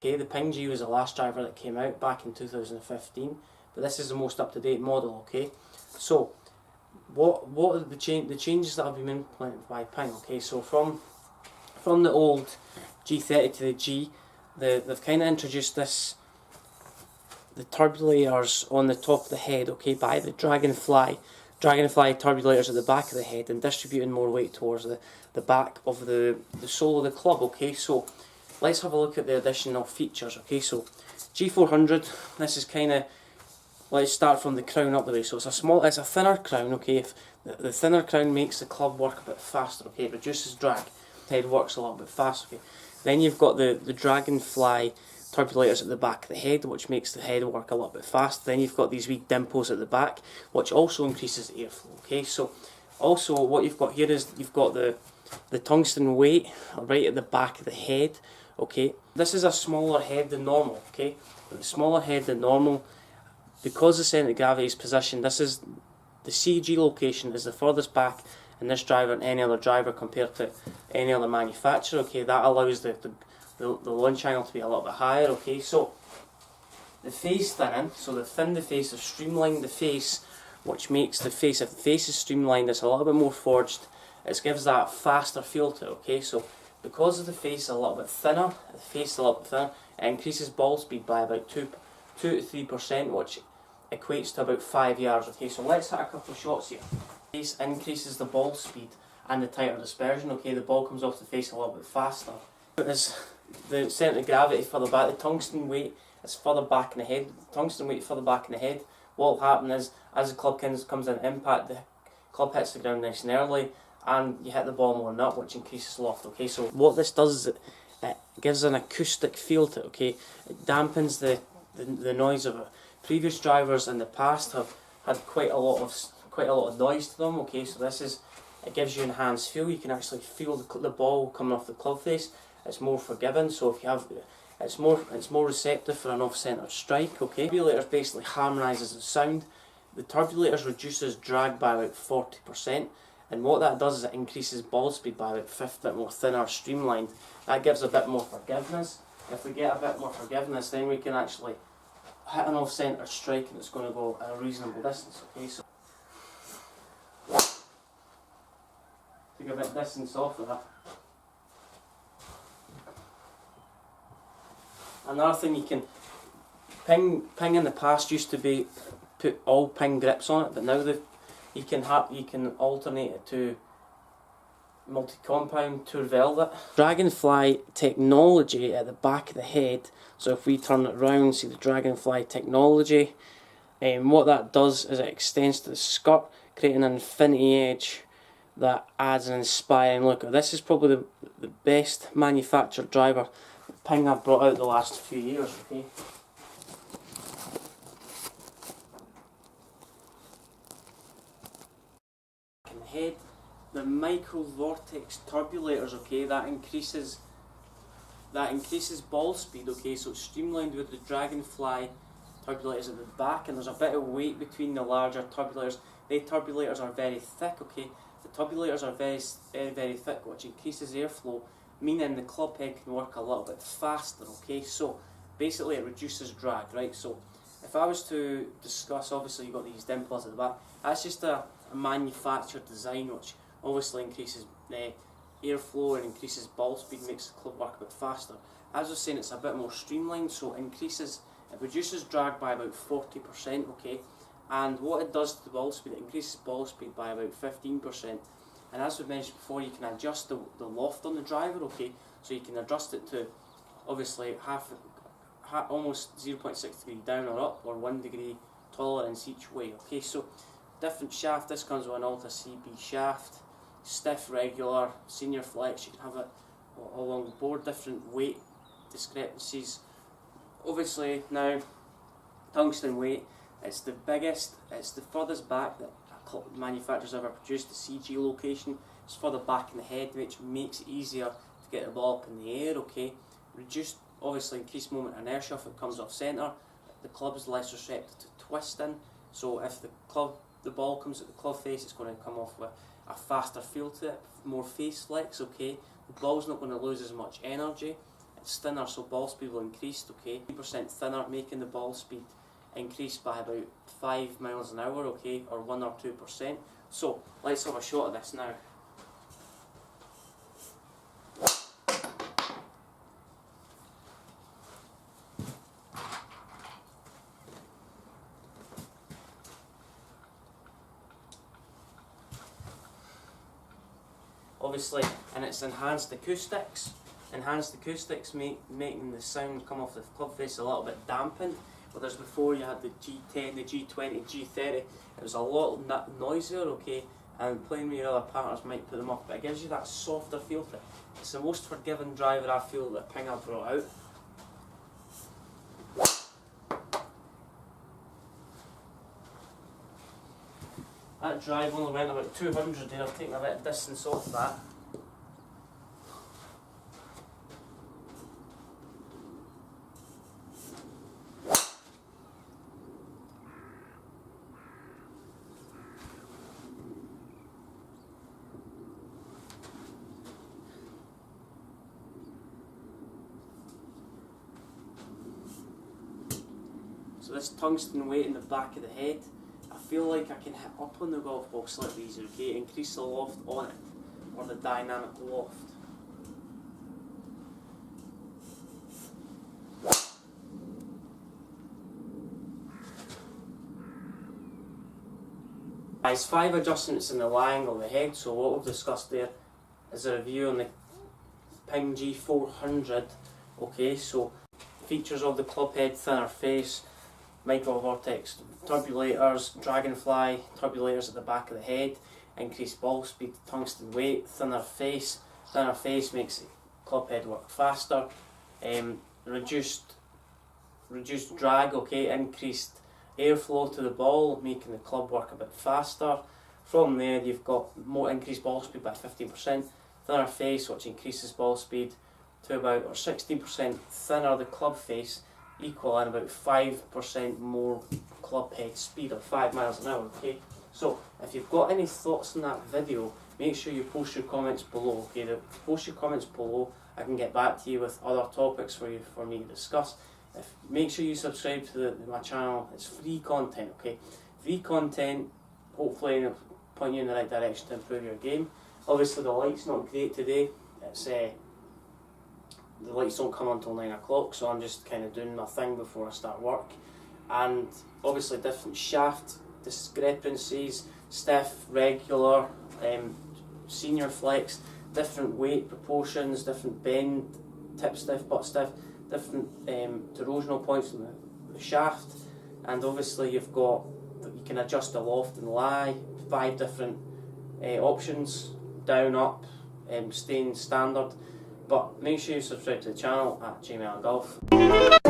okay. The Ping G was the last driver that came out back in 2015, but this is the most up-to-date model, okay. So what are the changes that have been implemented by Ping, okay. So from the old G30 to the G, they've kind of introduced the turbulators on the top of the head, okay, by the Dragonfly turbulators at the back of the head, and distributing more weight towards the back of the sole of the club, okay. So let's have a look at the additional features, okay. So G400, this is kind of, let's start from the crown up the way. So it's a thinner crown, okay. If the thinner crown makes the club work a bit faster, okay, it reduces drag, the head works a little bit faster, okay. Then you've got the Dragonfly turbulators at the back of the head, which makes the head work a little bit faster. Then you've got these wee dimples at the back, which also increases airflow, okay. So also what you've got here is you've got the tungsten weight right at the back of the head, okay. This is a smaller head than normal, okay. But the smaller head than normal, because the centre of gravity is positioned, this is the CG location is the furthest back in this driver and any other driver compared to any other manufacturer, okay. That allows the launch angle to be a little bit higher, okay. So the face thinning, so they've thinned the face, they've streamlined the face, which makes the face, if the face is streamlined, it's a little bit more forged, it gives that faster feel to it, okay. So because of the face a little bit thinner, the face a little bit thinner, it increases ball speed by about 2 to 3%, which equates to about 5 yards, okay. So let's hit a couple of shots here. The face increases the ball speed and the tighter dispersion, okay. The ball comes off the face a little bit faster. As the centre of gravity further back, the tungsten weight is further back in the head. Tungsten weight further back in the head. What will happen is, as the club comes in impact, the club hits the ground nice and early, and you hit the ball more than up, which increases loft, okay. So what this does is it gives an acoustic feel to it, okay. It dampens the noise of it. Previous drivers in the past have had quite a lot of noise to them, okay. So it gives you enhanced feel. You can actually feel the ball coming off the club face. It's more forgiving, so if you have, it's more receptive for an off-centre strike, okay. Turbulators basically harmonises the sound. The turbulators reduces drag by about 40%, and what that does is it increases ball speed by about 50, bit more thinner, streamlined. That gives a bit more forgiveness. If we get a bit more forgiveness, then we can actually hit an off-centre strike and it's going to go at a reasonable distance, okay. So take a bit of distance off of that. Another thing you can, Ping in the past used to be put all Ping grips on it, but now you can alternate it to multi-compound Tour Velvet. Dragonfly technology at the back of the head, so if we turn it round, see the Dragonfly technology, what that does is it extends to the skirt, creating an infinity edge that adds an inspiring look. This is probably the best manufactured driver Ping have brought out the last few years, okay. In the head, the micro vortex turbulators, okay, that increases ball speed, okay. So it's streamlined with the Dragonfly turbulators at the back, and there's a bit of weight between the larger turbulators. The turbulators are very thick, okay. The turbulators are very thick, which increases airflow, meaning the club head can work a little bit faster, okay. So basically it reduces drag, right. So if I was to discuss, obviously you've got these dimples at the back, that's just a manufactured design which obviously increases airflow and increases ball speed, makes the club work a bit faster. As I was saying, it's a bit more streamlined, so it reduces drag by about 40%, okay. And what it does to the ball speed, it increases ball speed by about 15%. And as we mentioned before, you can adjust the loft on the driver, okay. So you can adjust it to obviously almost 0.6 degree down or up, or 1 degree tolerance each way, okay. So different shaft, this comes with an Alta CB shaft, stiff, regular, senior flex, you can have it along the board, different weight discrepancies. Obviously now, tungsten weight, it's the biggest, it's the furthest back that manufacturers ever produced. The CG location is further back in the head, which makes it easier to get the ball up in the air, okay. Reduced, obviously increased moment of inertia if it comes off centre. The club is less receptive to twisting, so if the ball comes at the club face, it's going to come off with a faster feel to it, more face flex, okay. The ball's not going to lose as much energy, it's thinner, so ball speed will increase, okay, 3% thinner, making the ball speed increase by about 5 miles an hour, okay, or 1 or 2%. So let's have a shot of this now. Obviously, and it's enhanced acoustics. Enhanced acoustics making the sound come off the club face a little bit dampened. Whereas before you had the G10, the G20, G30, it was a lot noisier, okay, and playing with your other partners might put them off, but it gives you that softer feel to it. It's the most forgiving driver I feel that Ping have brought out. That drive only went about 200 there, I've taken a bit of distance off that. So this tungsten weight in the back of the head, I feel like I can hit up on the golf ball slightly easier, okay? Increase the loft on it, or the dynamic loft. There's 5 adjustments in the lie angle of the head, so what we've discussed there is a review on the Ping G400, okay? So features of the club head, thinner face, micro vortex turbulators, dragonfly turbulators at the back of the head, increased ball speed, tungsten weight, thinner face. Thinner face makes the club head work faster. Reduced drag, okay, increased airflow to the ball, making the club work a bit faster. From there you've got more increased ball speed by 15%, thinner face which increases ball speed to about, or 16% thinner the club face, equal and about 5% more club head speed, or 5 miles an hour, okay? So if you've got any thoughts on that video, make sure you post your comments below, okay? Post your comments below, I can get back to you with other topics for me to discuss. Make sure you subscribe to my channel, it's free content, okay? Free content, hopefully point you in the right direction to improve your game. Obviously the light's not great today, the lights don't come until 9 o'clock, so I'm just kind of doing my thing before I start work. And obviously different shaft discrepancies, stiff, regular, senior flex, different weight proportions, different bend, tip stiff, butt stiff, different toroidal points in the shaft, and obviously you can adjust the loft and lie, 5 different options, down, up, staying standard. But make sure you subscribe to the channel at Allan Golf.